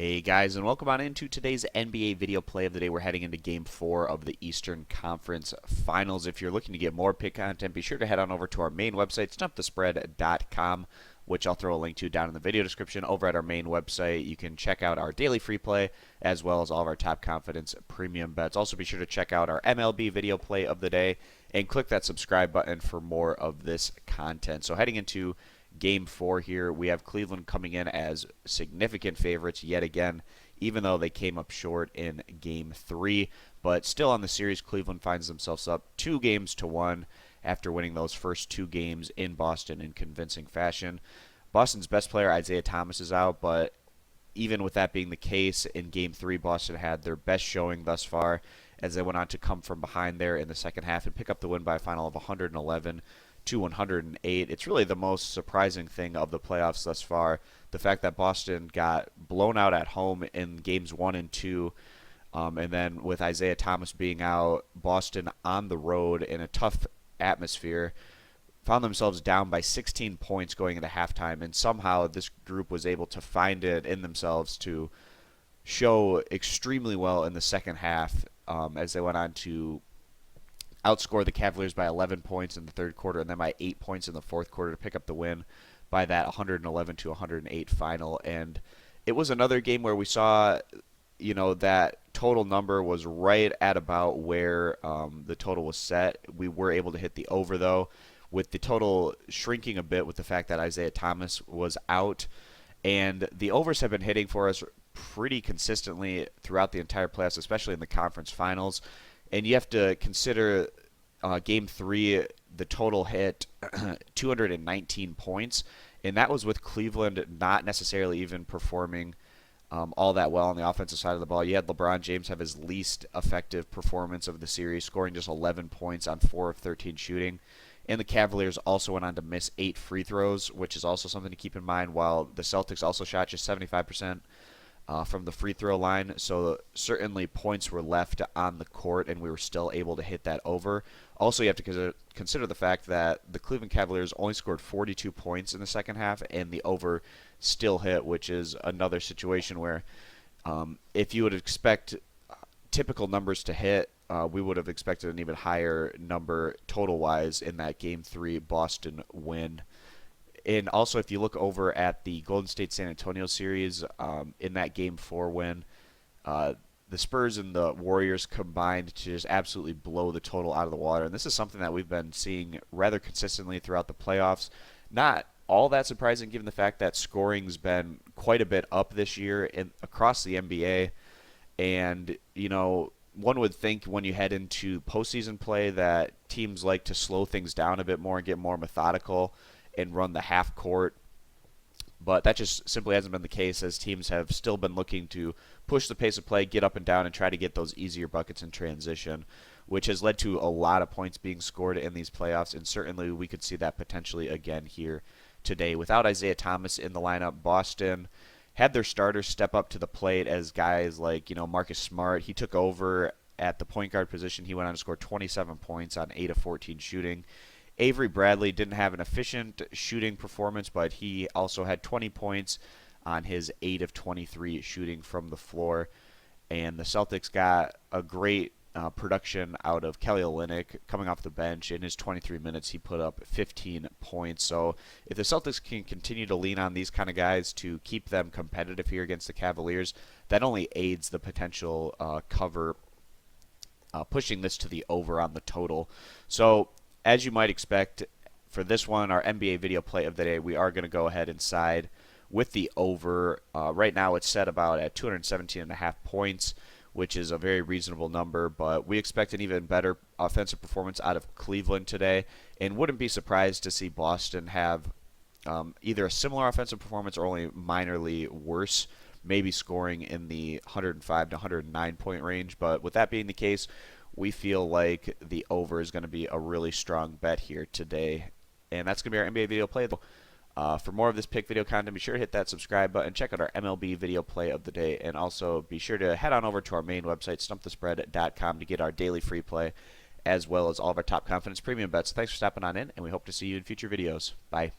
Hey guys, and welcome on into today's NBA video play of the day. We're heading into Game 4 of the Eastern Conference Finals. If you're looking to get more pick content, be sure to head on over to our main website, stumpthespread.com, which I'll throw a link to down in the video description. Over at our main website, you can check out our daily free play, as well as all of our top confidence premium bets. Also, be sure to check out our MLB video play of the day, and click that subscribe button for more of this content. So heading into Game 4 here, we have Cleveland coming in as significant favorites yet again, even though they came up short in Game 3. But still on the series, Cleveland finds themselves up 2-1 after winning those first 2 games in Boston in convincing fashion. Boston's best player, Isaiah Thomas, is out, but even with that being the case, in Game 3, Boston had their best showing thus far as they went on to come from behind there in the second half and pick up the win by a final of 111 to 108. It's really the most surprising thing of the playoffs thus far, the fact that Boston got blown out at home in games 1 and 2, and then with Isaiah Thomas being out, Boston on the road in a tough atmosphere found themselves down by 16 points going into halftime, and somehow this group was able to find it in themselves to show extremely well in the second half, as they went on to outscore the Cavaliers by 11 points in the third quarter and then by 8 points in the fourth quarter to pick up the win by that 111 to 108 final. And it was another game where we saw, that total number was right at about where the total was set. We were able to hit the over, though, with the total shrinking a bit with the fact that Isaiah Thomas was out. And the overs have been hitting for us pretty consistently throughout the entire playoffs, especially in the conference finals. And you have to consider Game 3, the total hit 219 points, and that was with Cleveland not necessarily even performing all that well on the offensive side of the ball. You had LeBron James have his least effective performance of the series, scoring just 11 points on 4 of 13 shooting. And the Cavaliers also went on to miss 8 free throws, which is also something to keep in mind, while the Celtics also shot just 75% from the free throw line. So certainly points were left on the court, and we were still able to hit that over. Also, you have to consider the fact that the Cleveland Cavaliers only scored 42 points in the second half, and the over still hit, which is another situation where if you would expect typical numbers to hit, we would have expected an even higher number total-wise in that Game 3 Boston win. And also, if you look over at the Golden State-San Antonio series, in that Game 4 win, the Spurs and the Warriors combined to just absolutely blow the total out of the water. And this is something that we've been seeing rather consistently throughout the playoffs. Not all that surprising given the fact that scoring's been quite a bit up this year across the NBA. And, one would think when you head into postseason play that teams like to slow things down a bit more and get more methodical and run the half court, but that just simply hasn't been the case, as teams have still been looking to push the pace of play, get up and down, and try to get those easier buckets in transition, which has led to a lot of points being scored in these playoffs, and certainly we could see that potentially again here today. Without Isaiah Thomas in the lineup, Boston had their starters step up to the plate as guys like, Marcus Smart. He took over at the point guard position. He went on to score 27 points on 8 of 14 shooting. Avery Bradley didn't have an efficient shooting performance, but he also had 20 points on his 8 of 23 shooting from the floor. And the Celtics got a great production out of Kelly Olynyk coming off the bench. In his 23 minutes, he put up 15 points. So if the Celtics can continue to lean on these kind of guys to keep them competitive here against the Cavaliers, that only aids the potential cover, pushing this to the over on the total. So as you might expect, for this one, our NBA video play of the day, we are going to go ahead and side with the over. Right now it's set about at 217.5 points, which is a very reasonable number, but we expect an even better offensive performance out of Cleveland today, and wouldn't be surprised to see Boston have either a similar offensive performance or only minorly worse, maybe scoring in the 105 to 109 point range. But with that being the case, we feel like the over is going to be a really strong bet here today. And that's going to be our NBA video play. For more of this pick video content, be sure to hit that subscribe button. Check out our MLB video play of the day. And also be sure to head on over to our main website, stumpthespread.com, to get our daily free play, as well as all of our top confidence premium bets. Thanks for stopping on in, and we hope to see you in future videos. Bye.